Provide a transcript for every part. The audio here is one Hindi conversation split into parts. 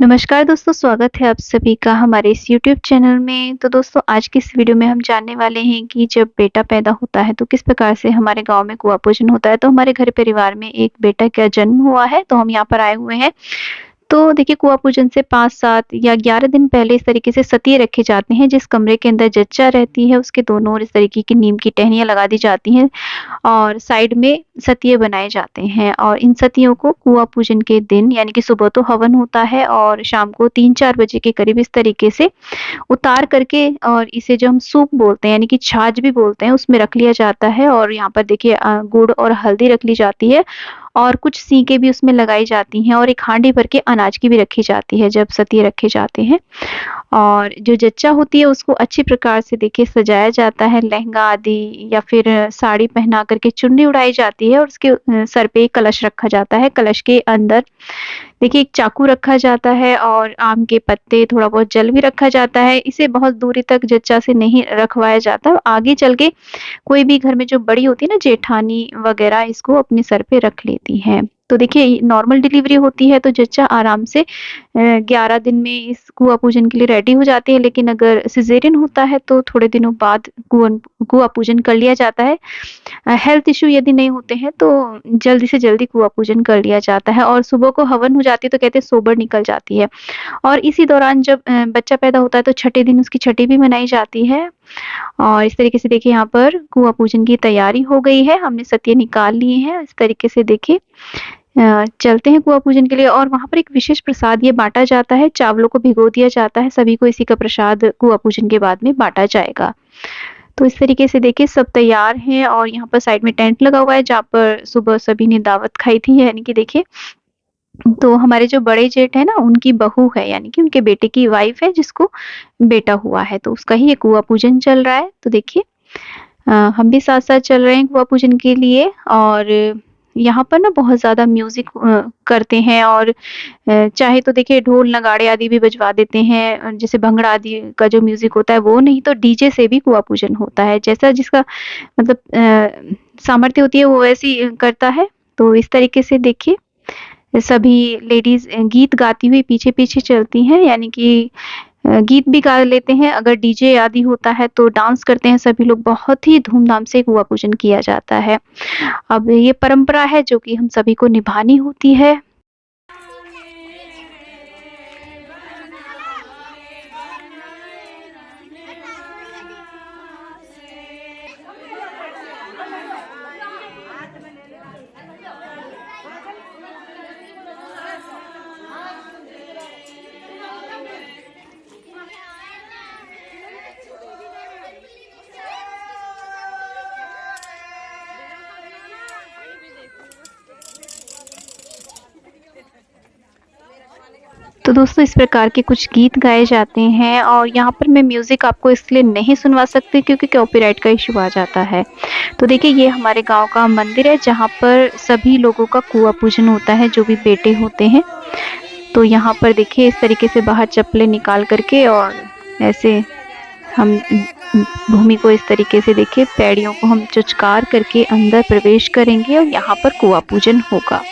नमस्कार दोस्तों, स्वागत है आप सभी का हमारे इस यूट्यूब चैनल में। तो दोस्तों, आज की इस वीडियो में हम जानने वाले हैं कि जब बेटा पैदा होता है तो किस प्रकार से हमारे गाँव में कुआँ पूजन होता है। तो हमारे घर परिवार में एक बेटा का जन्म हुआ है, तो हम यहाँ पर आए हुए हैं। तो देखिए, कुआँ पूजन से 5, 7 या 11 दिन पहले इस तरीके से सतिये रखे जाते हैं, जिस कमरे के अंदर जच्चा रहती है उसके दोनों ओर इस तरीके की नीम की टहनियाँ लगा दी जाती हैं और साइड में सतिये बनाए जाते हैं। और इन सतियों को कुआँ पूजन के दिन यानी कि सुबह तो हवन होता है और शाम को 3-4 बजे के करीब इस तरीके से उतार करके और इसे जो हम सूप बोलते हैं यानी कि छाछ भी बोलते हैं, उसमें रख लिया जाता है। और यहाँ पर देखिए गुड़ और हल्दी रख ली जाती है और कुछ सीकें भी उसमें लगाई जाती हैं और एक हांडी भर के अनाज की भी रखी जाती है जब सतिये रखे जाते हैं। और जो जच्चा होती है उसको अच्छी प्रकार से देखिए सजाया जाता है, लहंगा आदि या फिर साड़ी पहना कर के चुन्नी उड़ाई जाती है और उसके सर पे एक कलश रखा जाता है। कलश के अंदर देखिए एक चाकू रखा जाता है और आम के पत्ते, थोड़ा बहुत जल भी रखा जाता है। इसे बहुत दूरी तक जच्चा से नहीं रखवाया जाता। आगे चल के कोई भी घर में जो बड़ी होती है ना, जेठानी वगैरह, इसको अपने सर पे रख लेती हैं। तो देखिए, नॉर्मल डिलीवरी होती है तो जच्चा आराम से 11 दिन में इस कुआँ पूजन के लिए रेडी हो जाती है। लेकिन अगर सिज़ेरियन होता है तो थोड़े दिनों बाद कुआँ पूजन कर लिया जाता है। हेल्थ इश्यू यदि नहीं होते हैं तो जल्दी से जल्दी कुआँ पूजन कर लिया जाता है और सुबह को हवन हो जाती है तो कहते हैं सोबर निकल जाती है। और इसी दौरान जब बच्चा पैदा होता है तो छठे दिन उसकी छठी भी मनाई जाती है। और इस तरीके से देखिए, यहाँ पर कुआँ पूजन की तैयारी हो गई है, हमने सतिये निकाल लिए हैं। इस तरीके से देखिए चलते हैं कुआँ पूजन के लिए और वहाँ पर एक विशेष प्रसाद ये बाँटा जाता है, चावलों को भिगो दिया जाता है, सभी को इसी का प्रसाद कुआँ पूजन के बाद में बाँटा जाएगा। तो इस तरीके से देखिए सब तैयार हैं और यहाँ पर साइड में टेंट लगा हुआ है जहाँ पर सुबह सभी ने दावत खाई थी। यानी कि देखिए, तो हमारे जो बड़े जेठ है ना, उनकी बहू है यानी कि उनके बेटे की वाइफ है जिसको बेटा हुआ है, तो उसका ही ये कुआँ पूजन चल रहा है। तो देखिए हम भी साथ-साथ चल रहे हैं कुआँ पूजन के लिए और यहाँ पर ना बहुत ज़्यादा म्यूज़िक करते हैं और चाहे तो देखिए ढोल नगाड़े आदि भी बजवा देते हैं। जैसे भंगड़ा आदि का जो म्यूज़िक होता है वो, नहीं तो डीजे से भी कुआँ पूजन होता है। जैसा जिसका मतलब सामर्थ्य होती है वो वैसी करता है। तो इस तरीके से देखिए सभी लेडीज़ गीत गाती हुई पीछे-पीछे चलती हैं, यानी कि गीत भी गा लेते हैं। अगर डीजे आदि होता है तो डांस करते हैं सभी लोग। बहुत ही धूमधाम से कुआँ पूजन किया जाता है। अब ये परंपरा है जो कि हम सभी को निभानी होती है। तो दोस्तों, इस प्रकार के कुछ गीत गाए जाते हैं और यहाँ पर मैं म्यूज़िक आपको इसलिए नहीं सुनवा सकती क्योंकि कॉपीराइट का इश्यू आ जाता है। तो देखिए, ये हमारे गाँव का मंदिर है जहाँ पर सभी लोगों का कुआँ पूजन होता है, जो भी बेटे होते हैं। तो यहाँ पर देखिए इस तरीके से बाहर चप्पलें निकाल कर के और ऐसे हम भूमि को इस तरीके से देखिए पैड़ियों को हम चुचकार करके अंदर प्रवेश करेंगे और यहाँ पर कुआँ पूजन होगा।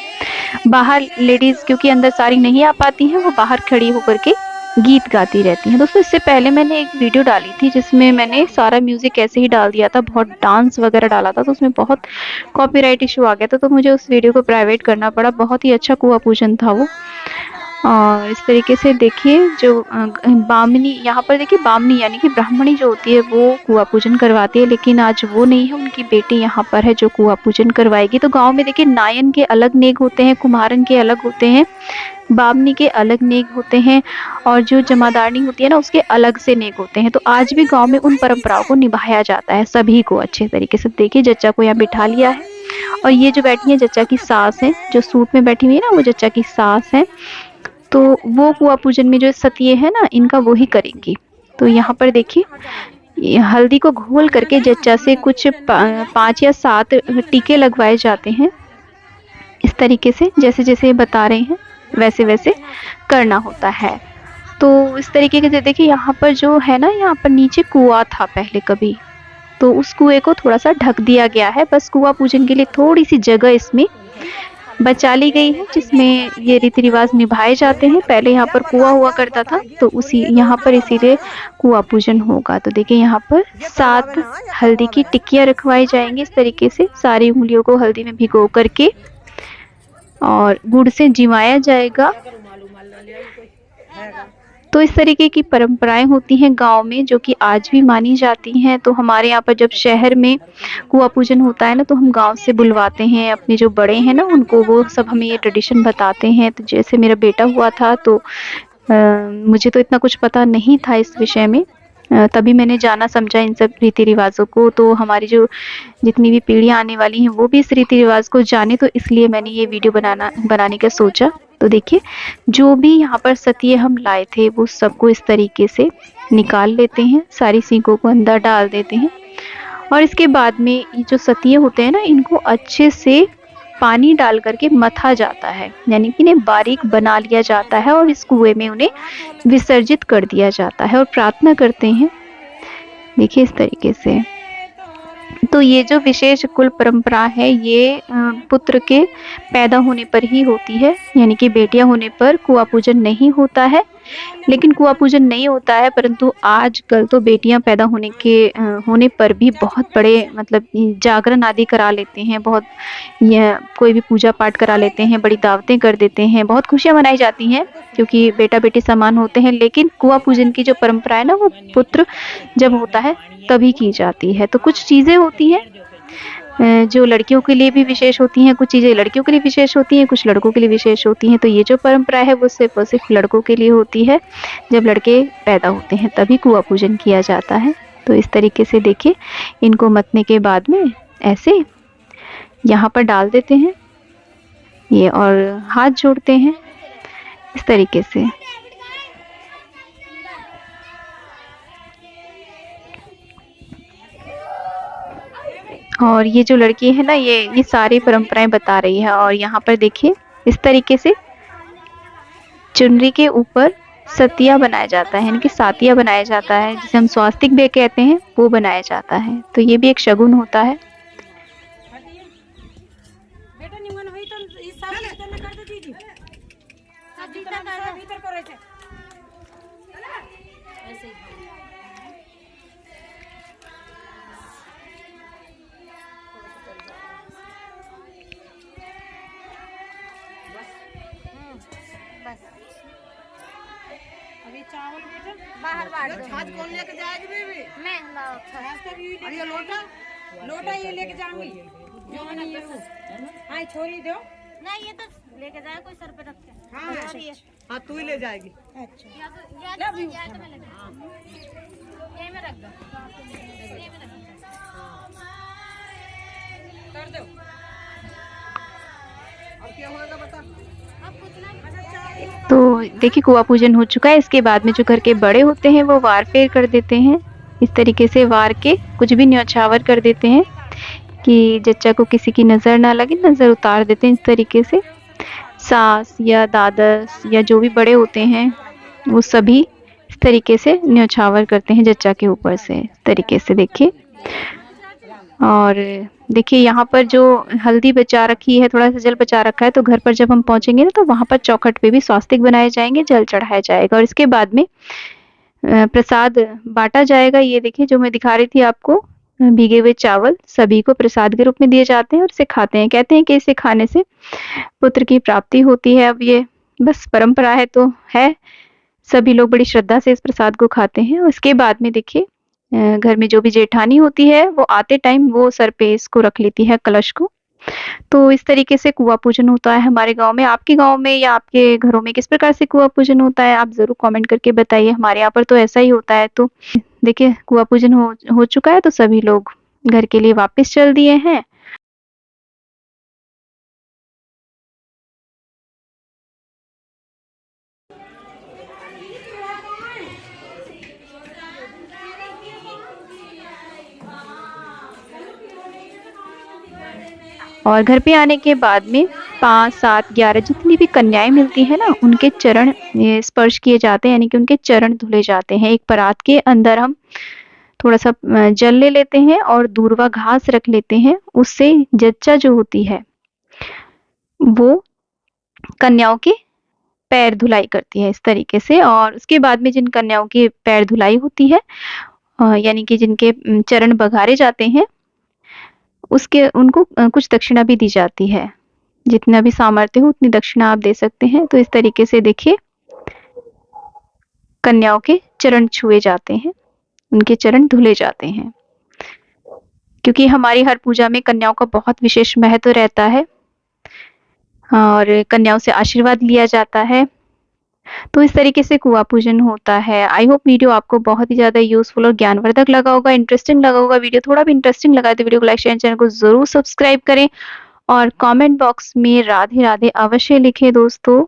बाहर लेडीज़ क्योंकि अंदर सारी नहीं आ पाती हैं, वो बाहर खड़ी होकर के गीत गाती रहती हैं। दोस्तों, इससे पहले मैंने एक वीडियो डाली थी जिसमें मैंने सारा म्यूज़िक ऐसे ही डाल दिया था, बहुत डांस वगैरह डाला था, तो उसमें बहुत कॉपीराइट इश्यू आ गया था, तो मुझे उस वीडियो को प्राइवेट करना पड़ा। बहुत ही अच्छा कुआँ पूजन था वो। और इस तरीके से देखिए जो बामनी, यहाँ पर देखिए बामनी यानी कि ब्राह्मणी जो होती है वो कुआँ पूजन करवाती है, लेकिन आज वो नहीं है, उनकी बेटी यहाँ पर है जो कुआँ पूजन करवाएगी। तो गांव में देखिए नायन के अलग नेग होते हैं, कुम्हारन के अलग होते हैं, बामनी के अलग नेग होते हैं और जो जमादारनी होती है ना, उसके अलग से नेग होते हैं। तो आज भी गाँव में उन परंपराओं को निभाया जाता है सभी को अच्छे तरीके से। देखिए जच्चा को यहाँ बिठा लिया है और ये जो बैठी है जच्चा की सास है, जो सूट में बैठी हुई है ना, वो जच्चा की सास है। तो वो कुआँ पूजन में जो सतिये है ना, इनका वो ही करेंगी। तो यहाँ पर देखिए हल्दी को घोल करके जच्चा से कुछ 5 या 7 टीके लगवाए जाते हैं। इस तरीके से जैसे जैसे बता रहे हैं वैसे वैसे करना होता है। तो इस तरीके से देखिए यहाँ पर जो है ना, यहाँ पर नीचे कुआँ था पहले कभी, तो उस कुएं को थोड़ा सा ढक दिया गया है, बस कुआँ पूजन के लिए थोड़ी सी जगह इसमें बचा ली गई है, जिसमें ये रीति रिवाज निभाए जाते हैं। पहले यहाँ पर कुआं हुआ करता था, तो उसी यहाँ पर इसीलिए कुआं पूजन होगा। तो देखिए यहाँ पर 7 हल्दी की टिक्कियां रखवाई जाएंगी। इस तरीके से सारी उंगलियों को हल्दी में भिगो करके और गुड़ से जिमाया जाएगा। तो इस तरीके की परंपराएं होती हैं गांव में, जो कि आज भी मानी जाती हैं। तो हमारे यहाँ पर जब शहर में कुआं पूजन होता है ना, तो हम गांव से बुलवाते हैं अपने जो बड़े हैं ना उनको, वो सब हमें ये ट्रेडिशन बताते हैं। तो जैसे मेरा बेटा हुआ था, तो मुझे तो इतना कुछ पता नहीं था इस विषय में, तभी मैंने जाना समझा इन सब रीति रिवाजों को। तो हमारी जो जितनी भी पीढ़ियां आने वाली हैं वो भी इस रीति रिवाज को जाने, तो इसलिए मैंने ये वीडियो बनाने का सोचा। तो देखिए जो भी यहाँ पर सतिये हम लाए थे वो सबको इस तरीके से निकाल लेते हैं, सारी सींगों को अंदर डाल देते हैं। और इसके बाद में ये जो सतिये होते हैं ना, इनको अच्छे से पानी डाल करके मथा जाता है, यानी कि इन्हें बारीक बना लिया जाता है और इस कुएं में उन्हें विसर्जित कर दिया जाता है और प्रार्थना करते हैं। देखिए इस तरीके से। तो ये जो विशेष कुल परंपरा है, ये पुत्र के पैदा होने पर ही होती है, यानी कि बेटियां होने पर कुआं पूजन नहीं होता है। लेकिन कुआं पूजन नहीं होता है, परंतु आजकल तो बेटियां पैदा होने पर भी बहुत बड़े मतलब जागरण आदि करा लेते हैं, बहुत कोई भी पूजा पाठ करा लेते हैं, बड़ी दावतें कर देते हैं, बहुत खुशियां मनाई जाती हैं, क्योंकि बेटा बेटी समान होते हैं। लेकिन कुआं पूजन की जो परंपरा है ना, वो पुत्र जब होता है तभी की जाती है। तो कुछ चीजें होती हैं जो लड़कियों के लिए भी विशेष होती हैं, कुछ चीज़ें लड़कियों के लिए विशेष होती हैं, कुछ लड़कों के लिए विशेष होती हैं। तो ये जो परंपरा है वो सिर्फ और सिर्फ लड़कों के लिए होती है। जब लड़के पैदा होते हैं तभी कुआं पूजन किया जाता है। तो इस तरीके से देखिए, इनको मतने के बाद में ऐसे यहाँ पर डाल देते हैं ये, और हाथ जोड़ते हैं इस तरीके से। और ये जो लड़की है ना, ये सारी परंपराएं बता रही है। और यहाँ पर देखिए इस तरीके से चुनरी के ऊपर सतिया बनाया जाता है, यानी कि सातिया बनाया जाता है, जिसे हम स्वास्तिक भी कहते हैं, वो बनाया जाता है। तो ये भी एक शगुन होता है। चावल बेटा बाहर बाहर छाछ कौन लेके जाएगी बेबी? मैं लाओ छाछ का भी। और ये लोटा ये लेके जाऊंगी जो है ना, ये हां छोरी दो ना, ये तो लेके जाए कोई सर पे रख के। हां तू ही ले जाएगी। अच्छा या तो मैं ले ये में रख दो, ये में रख कर दो। और क्या होगा बता? तो देखिए कुआं पूजन हो चुका है। इसके बाद में जो घर के बड़े होते हैं वो वार फेर कर देते हैं। इस तरीके से वार के कुछ भी न्यौछावर कर देते हैं कि जच्चा को किसी की नज़र ना लगे, नज़र उतार देते हैं इस तरीके से। सास या दादस या जो भी बड़े होते हैं वो सभी इस तरीके से न्यौछावर करते हैं जच्चा के ऊपर से, इस तरीके से देखिए। और देखिए यहाँ पर जो हल्दी बचा रखी है, थोड़ा सा जल बचा रखा है, तो घर पर जब हम पहुंचेंगे ना, तो वहां पर चौखट पे भी स्वास्तिक बनाए जाएंगे, जल चढ़ाया जाएगा। और इसके बाद में प्रसाद बांटा जाएगा। ये देखिए जो मैं दिखा रही थी आपको, भीगे हुए चावल सभी को प्रसाद के रूप में दिए जाते हैं और इसे खाते हैं। कहते हैं कि इसे खाने से पुत्र की प्राप्ति होती है। अब ये बस परंपरा है तो है, सभी लोग बड़ी श्रद्धा से इस प्रसाद को खाते हैं। और इसके बाद में देखिए घर में जो भी जेठानी होती है वो आते टाइम वो सर पे इसको रख लेती है, कलश को। तो इस तरीके से कुआं पूजन होता है हमारे गांव में। आपके गांव में या आपके घरों में किस प्रकार से कुआं पूजन होता है, आप जरूर कमेंट करके बताइए। हमारे यहाँ पर तो ऐसा ही होता है। तो देखिए कुआं पूजन हो चुका है, तो सभी लोग घर के लिए वापस चल दिए हैं। और घर पे आने के बाद में 5, 7, 11 जितनी भी कन्याएं मिलती है ना, उनके चरण स्पर्श किए जाते हैं, यानी कि उनके चरण धुले जाते हैं। एक परात के अंदर हम थोड़ा सा जल ले लेते हैं और दूर्वा घास रख लेते हैं। उससे जच्चा जो होती है वो कन्याओं के पैर धुलाई करती है इस तरीके से। और उसके बाद में जिन कन्याओं की पैर धुलाई होती है, यानी कि जिनके चरण बघारे जाते हैं, उसके उनको कुछ दक्षिणा भी दी जाती है। जितना भी सामर्थ्य हो उतनी दक्षिणा आप दे सकते हैं। तो इस तरीके से देखिए कन्याओं के चरण छुए जाते हैं, उनके चरण धुले जाते हैं, क्योंकि हमारी हर पूजा में कन्याओं का बहुत विशेष महत्व रहता है और कन्याओं से आशीर्वाद लिया जाता है। तो इस तरीके से कुआं पूजन होता है। आई होप वीडियो आपको बहुत ही ज़्यादा यूज़फुल और ज्ञानवर्धक लगा होगा, इंटरेस्टिंग लगा होगा। वीडियो थोड़ा भी इंटरेस्टिंग लगा है तो वीडियो को लाइक शेयर, चैनल को ज़रूर सब्सक्राइब करें और कमेंट बॉक्स में राधे राधे अवश्य लिखें दोस्तों।